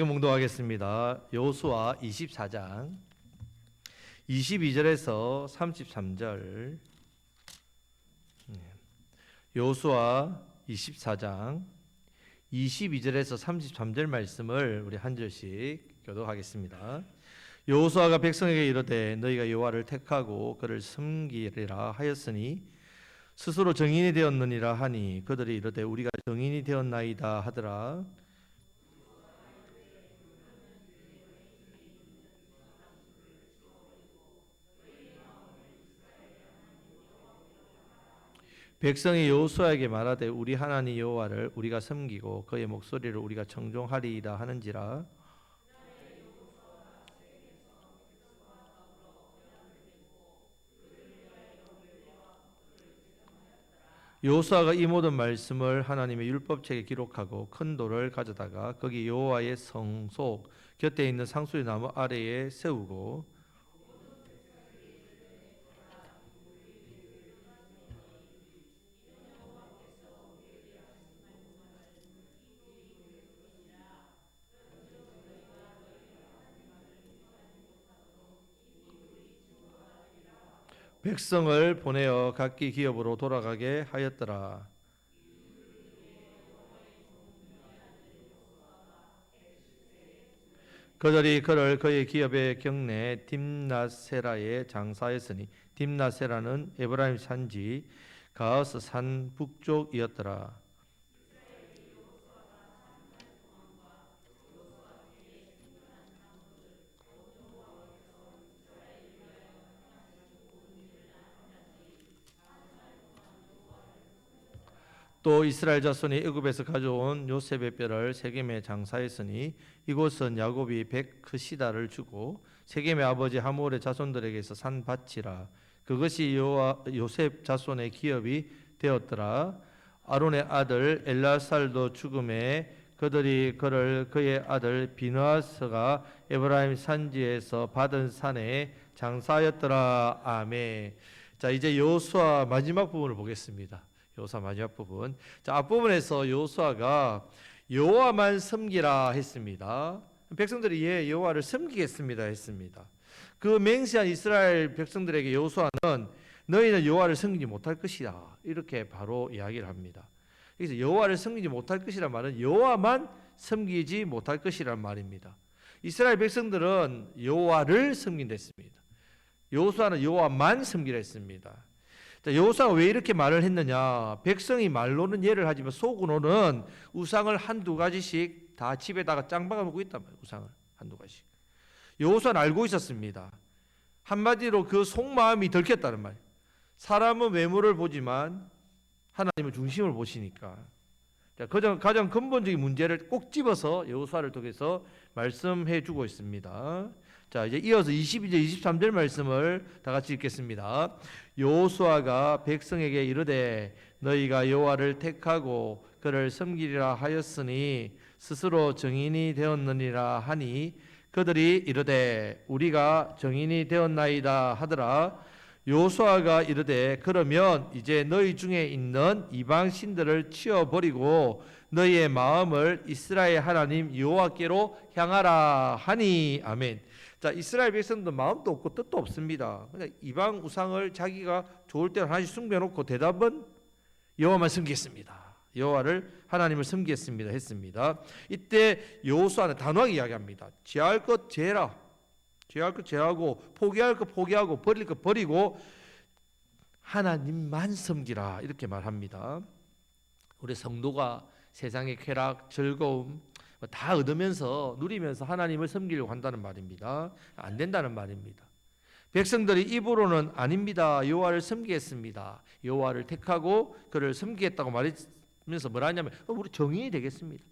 몽독하겠습니다. 여호수아 24장 22절에서 33절. 여호수아 24장 22절에서 33절 말씀을 우리 한 절씩 교독하겠습니다. 여호수아가 백성에게 이르되 너희가 여호와를 택하고 그를 섬기리라 하였으니 스스로 정인이 되었느니라 하니 그들이 이르되 우리가 정인이 되었나이다 하더라. 백성이 여호수아에게 말하되 우리 하나님 여호와를 우리가 섬기고 그의 목소리를 우리가 청종하리이다 하는지라. 여호수아가 이 모든 말씀을 하나님의 율법책에 기록하고 큰 돌을 가져다가 거기 여호와의 성소 곁에 있는 상수리 나무 아래에 세우고 백성을 보내어 각기 기업으로 돌아가게 하였더라. 그들이 그를 그의 기업의 경내 딥나세라에 장사했으니 딥나세라는 에브라임 산지 가스 산 북쪽이었더라. 또 이스라엘 자손이 애굽에서 가져온 요셉의 뼈를 세겜에 장사했으니 이곳은 야곱이 백크시다를 주고 세겜의 아버지 하몰의 자손들에게서 산 밭이라. 그것이 요셉 자손의 기업이 되었더라. 아론의 아들 엘라살도 죽음에 그들이 그를 그의 아들 비느하스가 에브라임 산지에서 받은 산에 장사하였더라. 아멘. 자, 이제 여호수아 마지막 부분을 보겠습니다. 여호수아 마지막 부분. 자, 앞부분에서 여호수아가 여호와만 섬기라 했습니다. 백성들이 여호와를 섬기겠습니다 했습니다. 그 맹세한 이스라엘 백성들에게 여호수아는 너희는 여호와를 섬기지 못할 것이다 이렇게 바로 이야기를 합니다. 그래서 여호와를 섬기지 못할 것이란 말은 여호와만 섬기지 못할 것이란 말입니다. 이스라엘 백성들은 여호와를 섬긴다 했습니다. 여호수아는 여호와만 섬기라 했습니다. 여호수아가 왜 이렇게 말을 했느냐? 백성이 말로는 예를 하지만 속으로는 우상을 한두 가지씩 다 집에다가 짱 박아놓고 있단 말이에요. 우상을 한두 가지씩. 여호수아는 알고 있었습니다. 한마디로 그 속마음이 들켰다는 말이에요. 사람은 외모를 보지만 하나님은 중심을 보시니까. 가장 근본적인 문제를 꼭 집어서 여호수아를 통해서 말씀해 주고 있습니다. 자, 이제 이어서 22절 23절 말씀을 다 같이 읽겠습니다. 여호수아가 백성에게 이르되 너희가 여호와를 택하고 그를 섬기리라 하였으니 스스로 정인이 되었느니라 하니 그들이 이르되 우리가 정인이 되었나이다 하더라. 여호수아가 이르되 그러면 이제 너희 중에 있는 이방 신들을 치워버리고 너희의 마음을 이스라엘 하나님 여호와께로 향하라 하니. 아멘. 자, 이스라엘 백성도 마음도 없고 뜻도 없습니다. 그냥 이방 우상을 자기가 좋을 때 하나씩 숨겨놓고 대답은 여호와만 섬기겠습니다. 여호와를 하나님을 섬기겠습니다 했습니다. 이때 여호수아는 단호하게 이야기합니다. 제할 것 제해라. 제할 것 제하고 포기할 것 포기하고 버릴 것 버리고 하나님만 섬기라 이렇게 말합니다. 우리 성도가 세상의 쾌락, 즐거움 다 얻으면서 누리면서 하나님을 섬기려고 한다는 말입니다. 안 된다는 말입니다. 백성들이 입으로는 아닙니다. 여호와를 섬기겠습니다. 여호와를 택하고 그를 섬기겠다고 말하면서 뭐라 하냐면 우리 정인이 되겠습니다.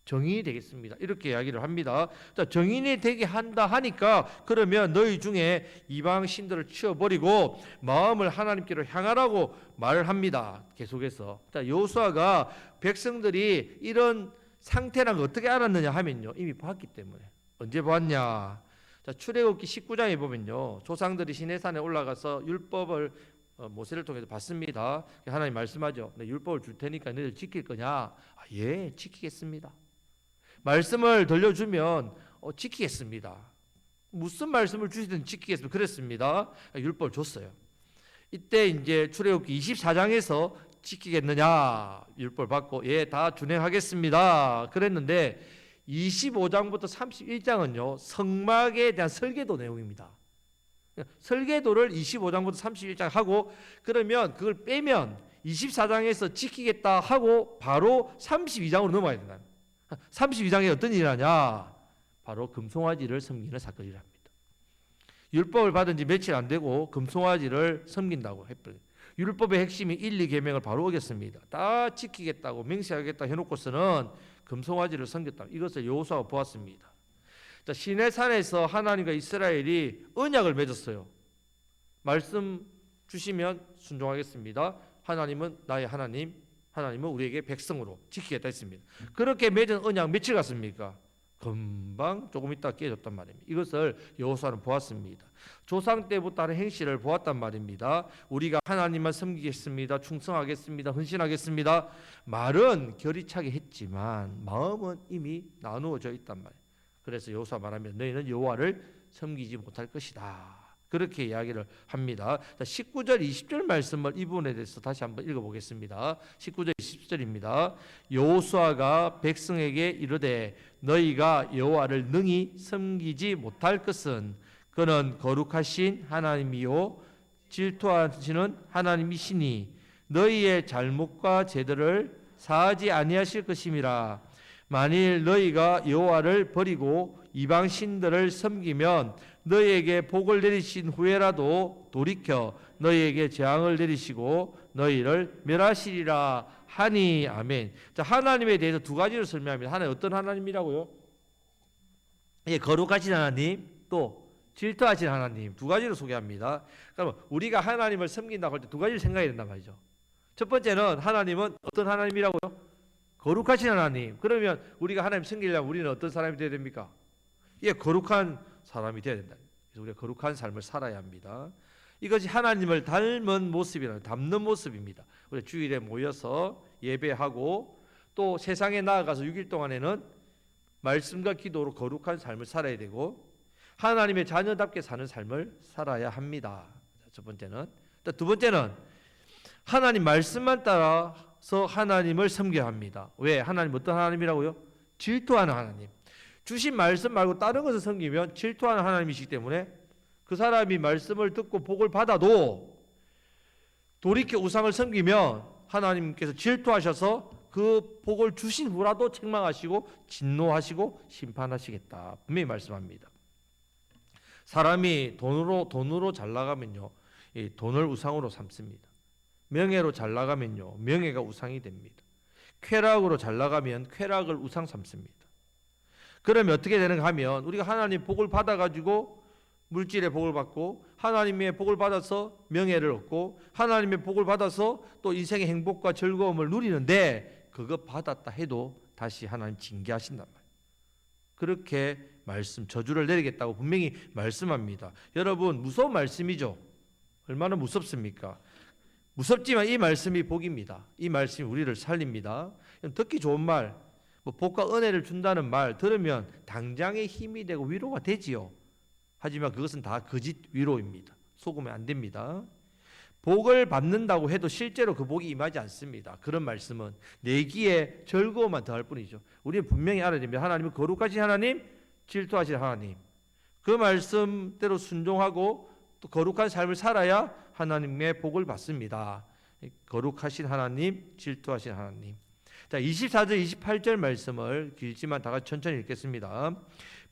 정인이 되겠습니다. 이렇게 이야기를 합니다. 자, 정인이 되게 한다 하니까 그러면 너희 중에 이방 신들을 치워버리고 마음을 하나님께로 향하라고 말을 합니다. 계속해서. 자, 여호수아가 백성들이 이런 상태란 걸 어떻게 알았느냐 하면요. 이미 봤기 때문에. 언제 봤냐? 자, 출애굽기 19장에 보면요. 조상들이 시내산에 올라가서 율법을 모세를 통해서 받습니다. 하나님 말씀하죠. 내 율법을 줄 테니까 너희들 지킬 거냐? 예, 지키겠습니다. 말씀을 들려주면 지키겠습니다. 무슨 말씀을 주시든 지키겠습니다. 그랬습니다. 율법을 줬어요. 이때 이제 출애굽기 24장에서 지키겠느냐 율법을 받고 예, 다 준행하겠습니다. 그랬는데 25장부터 31장은요 성막에 대한 설계도 내용입니다. 설계도를 25장부터 31장 하고 그러면 그걸 빼면 24장에서 지키겠다 하고 바로 32장으로 넘어가야 된다. 32장에 어떤 일이 나냐? 바로 금송아지를 섬기는 사건이랍니다. 율법을 받은 지 며칠 안 되고 금송아지를 섬긴다고 했거든요. 율법의 핵심이 1, 2계명을 바로 어겼습니다. 다 지키겠다고 맹세하겠다 해놓고서는 금송아지를 섬겼다. 이것을 여호수아가 보았습니다. 자, 시내산에서 하나님과 이스라엘이 언약을 맺었어요. 말씀 주시면 순종하겠습니다. 하나님은 나의 하나님, 하나님은 우리에게 백성으로 지키겠다 했습니다. 그렇게 맺은 언약 며칠 갔습니까? 금방 조금 있다 깨졌단 말입니다. 이것을 여호수아는 보았습니다. 조상 때부터 하는 행실을 보았단 말입니다. 우리가 하나님만 섬기겠습니다. 충성하겠습니다. 헌신하겠습니다. 말은 결이 차게 했지만 마음은 이미 나누어져 있단 말이에요. 그래서 여호수아 말하면 너희는 여호와를 섬기지 못할 것이다. 그렇게 이야기를 합니다. 19절 20절 말씀을 이 부분에 대해서 다시 한번 읽어보겠습니다. 19절 20절입니다. 여호수아가 백성에게 이르되 너희가 여호와를 능히 섬기지 못할 것은 그는 거룩하신 하나님이요 질투하시는 하나님이시니 너희의 잘못과 죄들을 사하지 아니하실 것임이라. 만일 너희가 여호와를 버리고 이방 신들을 섬기면 너희에게 복을 내리신 후에라도 돌이켜 너희에게 재앙을 내리시고 너희를 멸하시리라 하니. 아멘. 자, 하나님에 대해서 두 가지를 설명합니다. 하나는 어떤 하나님이라고요? 예, 거룩하신 하나님, 또 질투하신 하나님, 두 가지를 소개합니다. 그러면 우리가 하나님을 섬긴다고 할 때 두 가지를 생각해야 된단 말이죠. 첫 번째는 하나님은 어떤 하나님이라고요? 거룩하신 하나님. 그러면 우리가 하나님 섬기려면 우리는 어떤 사람이 되어야 됩니까? 예, 거룩한 사람이 되어야 된다. 그래서 우리가 거룩한 삶을 살아야 합니다. 이것이 하나님을 닮은 모습이라는 닮는 모습입니다. 우리 주일에 모여서 예배하고 또 세상에 나아가서 6일 동안에는 말씀과 기도로 거룩한 삶을 살아야 되고 하나님의 자녀답게 사는 삶을 살아야 합니다. 첫 번째는. 두 번째는 하나님 말씀만 따라서 하나님을 섬겨야 합니다. 왜? 하나님 어떤 하나님이라고요? 질투하는 하나님. 주신 말씀 말고 다른 것을 섬기면 질투하는 하나님이시기 때문에 그 사람이 말씀을 듣고 복을 받아도 돌이켜 우상을 섬기면 하나님께서 질투하셔서 그 복을 주신 후라도 책망하시고 진노하시고 심판하시겠다. 분명히 말씀합니다. 사람이 돈으로 잘 나가면요, 이 돈을 우상으로 삼습니다. 명예로 잘 나가면요, 명예가 우상이 됩니다. 쾌락으로 잘 나가면 쾌락을 우상 삼습니다. 그러면 어떻게 되는가 하면 우리가 하나님 복을 받아가지고 물질의 복을 받고 하나님의 복을 받아서 명예를 얻고 하나님의 복을 받아서 또 인생의 행복과 즐거움을 누리는데 그거 받았다 해도 다시 하나님 징계하신단 말이에요. 그렇게 저주를 내리겠다고 분명히 말씀합니다. 여러분, 무서운 말씀이죠. 얼마나 무섭습니까? 무섭지만 이 말씀이 복입니다. 이 말씀이 우리를 살립니다. 듣기 좋은 말, 복과 은혜를 준다는 말 들으면 당장의 힘이 되고 위로가 되지요. 하지만 그것은 다 거짓 위로입니다. 속으면 안 됩니다. 복을 받는다고 해도 실제로 그 복이 임하지 않습니다. 그런 말씀은 내기에 즐거움만 더할 뿐이죠. 우리는 분명히 알아야 됩니다. 하나님은 거룩하신 하나님, 질투하신 하나님. 그 말씀대로 순종하고 또 거룩한 삶을 살아야 하나님의 복을 받습니다. 거룩하신 하나님, 질투하신 하나님. 자, 24절, 28절 말씀을 길지만 다 같이 천천히 읽겠습니다.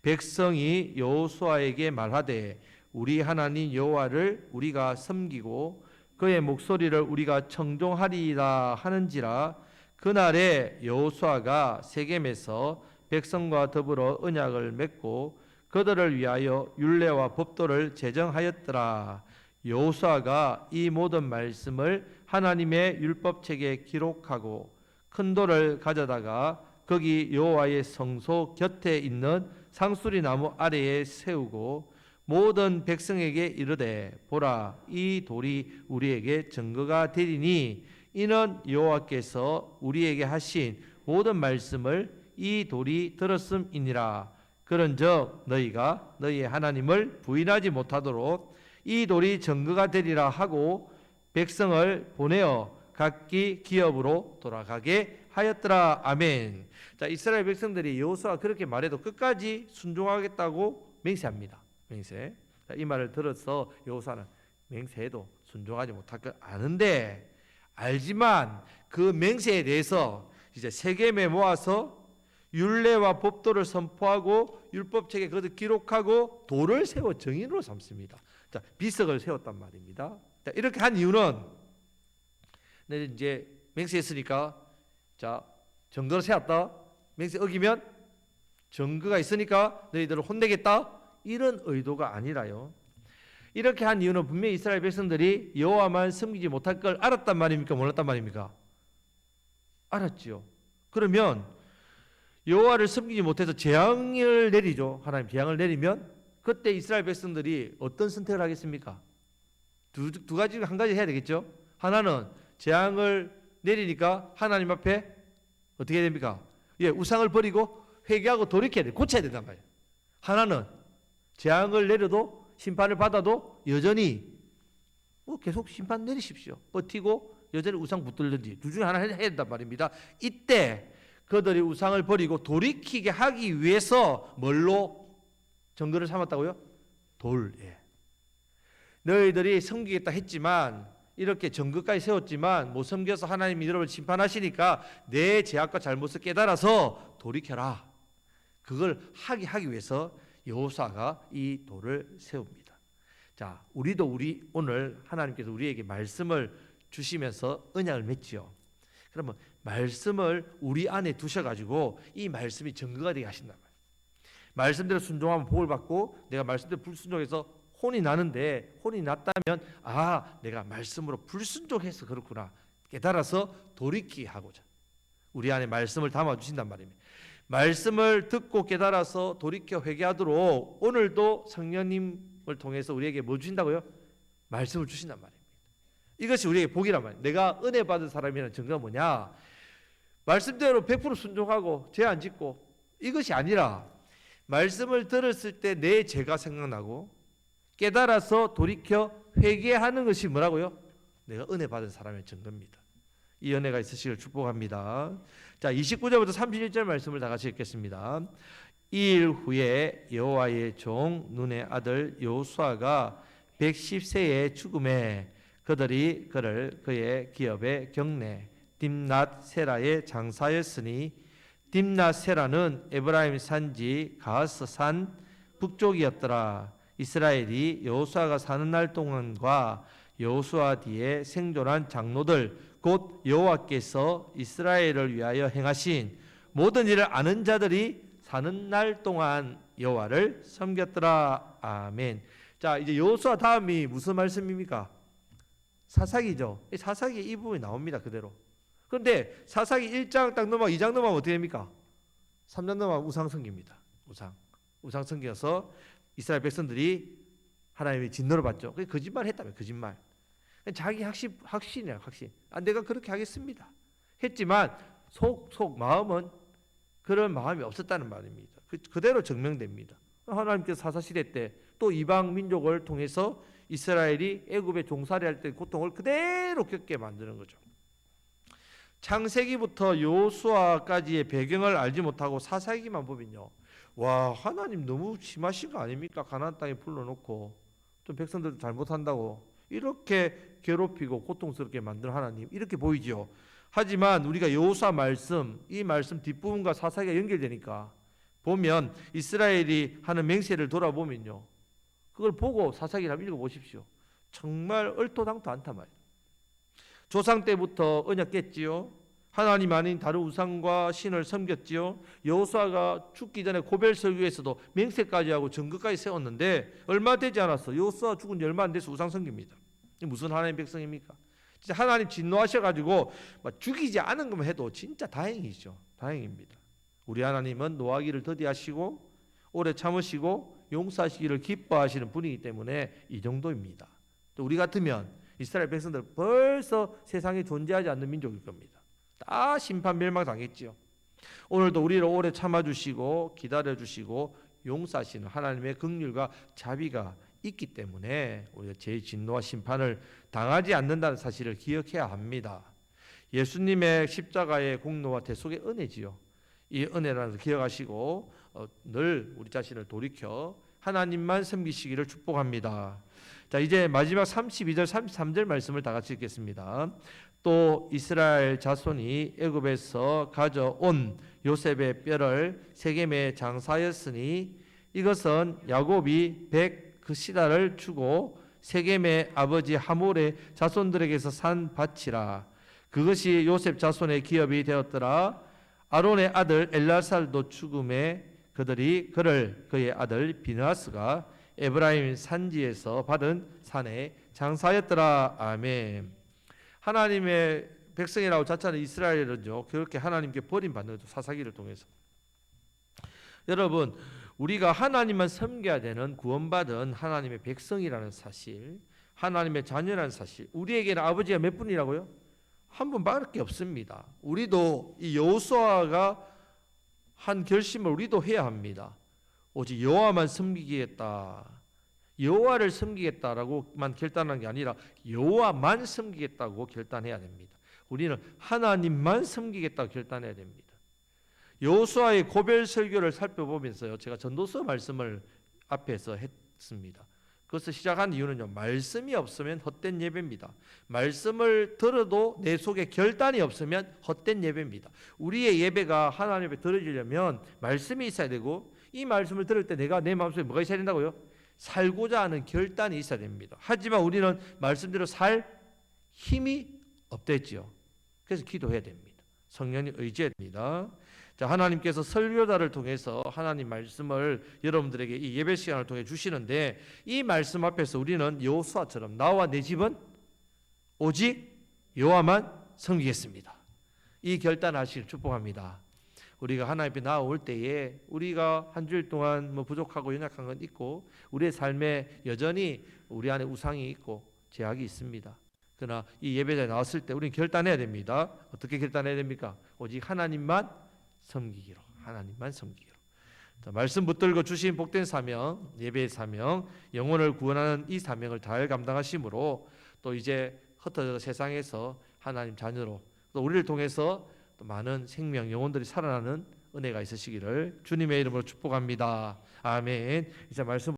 백성이 여호수아에게 말하되 우리 하나님 여호와를 우리가 섬기고 그의 목소리를 우리가 청종하리라 하는지라. 그날에 여호수아가 세겜에서 백성과 더불어 언약을 맺고 그들을 위하여 율례와 법도를 제정하였더라. 여호수아가 이 모든 말씀을 하나님의 율법책에 기록하고 큰 돌을 가져다가 거기 여호와의 성소 곁에 있는 상수리 나무 아래에 세우고 모든 백성에게 이르되 보라, 이 돌이 우리에게 증거가 되리니 이는 여호와께서 우리에게 하신 모든 말씀을 이 돌이 들었음이니라. 그런즉 너희가 너희의 하나님을 부인하지 못하도록 이 돌이 증거가 되리라 하고 백성을 보내어 각기 기업으로 돌아가게 하였더라. 아멘. 자, 이스라엘 백성들이 여호수아가 그렇게 말해도 끝까지 순종하겠다고 맹세합니다. 맹세. 자, 이 말을 들어서 여호수아는 맹세해도 순종하지 못할 걸 아는데, 알지만 그 맹세에 대해서 이제 세겜에 모아서 율례와 법도를 선포하고 율법책에 그것을 기록하고 돌을 세워 정인으로 삼습니다. 자, 비석을 세웠단 말입니다. 자, 이렇게 한 이유는 이제 맹세했으니까, 자, 정도를 세웠다. 맹세 어기면 증거가 있으니까 너희들을 혼내겠다. 이런 의도가 아니라요. 이렇게 한 이유는 분명히 이스라엘 백성들이 여호와만 섬기지 못할 걸 알았단 말입니까? 몰랐단 말입니까? 알았지요. 그러면 여호와를 섬기지 못해서 재앙을 내리죠. 하나님 재앙을 내리면 그때 이스라엘 백성들이 어떤 선택을 하겠습니까? 두 가지, 한 가지 해야 되겠죠. 하나는 재앙을 내리니까 하나님 앞에 어떻게 됩니까? 예, 우상을 버리고 회개하고 돌이켜야 돼. 고쳐야 된단 말이에요. 하나는 재앙을 내려도 심판을 받아도 여전히 계속 심판 내리십시오. 버티고 여전히 우상 붙들든지 둘 중에 하나 해야 된단 말입니다. 이때 그들이 우상을 버리고 돌이키게 하기 위해서 뭘로 증거를 삼았다고요? 돌. 예. 너희들이 섬기겠다 했지만 이렇게 증거까지 세웠지만 못 섬겨서 하나님이 여러분을 심판하시니까 내 죄악과 잘못을 깨달아서 돌이켜라. 그걸 하기 위해서 여호수아가 이 돌을 세웁니다. 자, 우리도 오늘 하나님께서 우리에게 말씀을 주시면서 언약을 맺지요. 그러면 말씀을 우리 안에 두셔가지고 이 말씀이 증거가 되게 하신단 말이에요. 말씀대로 순종하면 복을 받고 내가 말씀대로 불순종해서 혼이 나는데, 혼이 났다면 내가 말씀으로 불순종해서 그렇구나 깨달아서 돌이키게 하고자 우리 안에 말씀을 담아주신단 말입니다. 말씀을 듣고 깨달아서 돌이켜 회개하도록 오늘도 성령님을 통해서 우리에게 뭐 주신다고요? 말씀을 주신단 말입니다. 이것이 우리에게 복이란 말이에요. 내가 은혜 받은 사람이라는 증거가 뭐냐? 말씀대로 100% 순종하고 죄 안 짓고 이것이 아니라 말씀을 들었을 때 내 죄가 생각나고 깨달아서 돌이켜 회개하는 것이 뭐라고요? 내가 은혜 받은 사람의 증거입니다. 이 은혜가 있으시길 축복합니다. 자, 29절부터 31절 말씀을 다 같이 읽겠습니다. 이 일 후에 여호와의 종 눈의 아들 여호수아가 110세에 죽음에 그들이 그를 그의 기업에 경내 딥낫 세라에 장사하였으니 딥낫 세라는 에브라임 산지 가스 산 북쪽이었더라. 이스라엘이 여호수아가 사는 날 동안과 여호수아 뒤에 생존한 장로들 곧 여호와께서 이스라엘을 위하여 행하신 모든 일을 아는 자들이 사는 날 동안 여호와를 섬겼더라. 아멘. 자, 이제 여호수아 다음이 무슨 말씀입니까? 사사기죠. 사사기 이 부분이 나옵니다. 그대로. 그런데 사사기 1장 딱 넘어가고 2장 넘어가면 어떻게 됩니까? 3장 넘어가면 우상 섬깁니다. 우상 섬겨서 이스라엘 백성들이 하나님의 진노를 받죠. 그게 거짓말 했다며, 거짓말. 자기 확신이야, 확신. 내가 그렇게 하겠습니다. 했지만 속 마음은 그런 마음이 없었다는 말입니다. 그대로 증명됩니다. 하나님께서 사사시대 때 또 이방 민족을 통해서 이스라엘이 애굽에 종살이할 때 고통을 그대로 겪게 만드는 거죠. 창세기부터 여호수아까지의 배경을 알지 못하고 사사기만 보면요, 와, 하나님 너무 심하신 거 아닙니까? 가나안 땅에 불러놓고 좀 백성들 잘못한다고 이렇게 괴롭히고 고통스럽게 만든 하나님, 이렇게 보이죠. 하지만 우리가 여호수아 말씀, 이 말씀 뒷부분과 사사기가 연결되니까 보면 이스라엘이 하는 맹세를 돌아보면요, 그걸 보고 사사기를 한번 읽어보십시오. 정말 얼토당토 않단 말이에요. 조상 때부터 언약 깼지요. 하나님 아닌 다른 우상과 신을 섬겼지요. 여호수아가 죽기 전에 고벨 설교에서도 맹세까지 하고 증거까지 세웠는데 얼마 되지 않았어. 여호수아 죽은 지 얼마 안 돼서 우상 섬깁니다. 무슨 하나님 백성입니까? 진짜 하나님 진노하셔가지고 죽이지 않은 것만 해도 진짜 다행이죠. 다행입니다. 우리 하나님은 노하기를 더디하시고 오래 참으시고 용서하시기를 기뻐하시는 분이기 때문에 이 정도입니다. 또 우리 같으면 이스라엘 백성들 벌써 세상에 존재하지 않는 민족일 겁니다. 다 심판 멸망 당했지요. 오늘도 우리를 오래 참아주시고 기다려주시고 용서하시는 하나님의 긍휼과 자비가 있기 때문에 우리가 제 진노와 심판을 당하지 않는다는 사실을 기억해야 합니다. 예수님의 십자가의 공로와 대속의 은혜지요. 이 은혜라는 것을 기억하시고 늘 우리 자신을 돌이켜 하나님만 섬기시기를 축복합니다. 자, 이제 마지막 32절 33절 말씀을 다 같이 읽겠습니다. 또 이스라엘 자손이 애굽에서 가져온 요셉의 뼈를 세겜에 장사하였으니 이것은 야곱이 100 그 시다를 주고 세겜의 아버지 하몰의 자손들에게서 산 밭이라. 그것이 요셉 자손의 기업이 되었더라. 아론의 아들 엘라살도 죽음에 그들이 그를 그의 아들 비느하스가 에브라임 산지에서 받은 산에 장사하였더라. 아멘. 하나님의 백성이라고 자처하는 이스라엘은요, 그렇게 하나님께 버림받는 거죠. 사사기를 통해서. 여러분, 우리가 하나님만 섬겨야 되는 구원받은 하나님의 백성이라는 사실, 하나님의 자녀라는 사실, 우리에게는 아버지가 몇 분이라고요? 한 분밖에 없습니다. 우리도 이 여호수아가 한 결심을 우리도 해야 합니다. 오직 여호와만 섬기겠다, 여호와를 섬기겠다라고만 결단한 게 아니라 여호와만 섬기겠다고 결단해야 됩니다. 우리는 하나님만 섬기겠다고 결단해야 됩니다. 여호수아의 고별 설교를 살펴보면서요, 제가 전도서 말씀을 앞에서 했습니다. 그것을 시작한 이유는요, 말씀이 없으면 헛된 예배입니다. 말씀을 들어도 내 속에 결단이 없으면 헛된 예배입니다. 우리의 예배가 하나님 앞에 들어지려면 말씀이 있어야 되고, 이 말씀을 들을 때 내가 내 마음속에 뭐가 있어야 된다고요? 살고자 하는 결단이 있어야 됩니다. 하지만 우리는 말씀대로 살 힘이 없댔지요. 그래서 기도해야 됩니다. 성령님 의지해야 됩니다. 자, 하나님께서 설교자를 통해서 하나님 말씀을 여러분들에게 이 예배 시간을 통해 주시는데, 이 말씀 앞에서 우리는 여호수아처럼 나와 내 집은 오직 여호와만 섬기겠습니다, 이 결단하시길 축복합니다. 우리가 하나님 앞에 나올 때에 우리가 한 주일 동안 뭐 부족하고 연약한 건 있고, 우리의 삶에 여전히 우리 안에 우상이 있고 죄악이 있습니다. 그러나 이 예배자에 나왔을 때 우리는 결단해야 됩니다. 어떻게 결단해야 됩니까? 오직 하나님만 섬기기로, 하나님만 섬기기로. 말씀 붙들고 주신 복된 사명, 예배의 사명, 영혼을 구원하는 이 사명을 잘 감당하심으로 또 이제 흩어져 세상에서 하나님 자녀로, 또 우리를 통해서 또 많은 생명, 영혼들이 살아나는 은혜가 있으시기를 주님의 이름으로 축복합니다. 아멘. 이제 말씀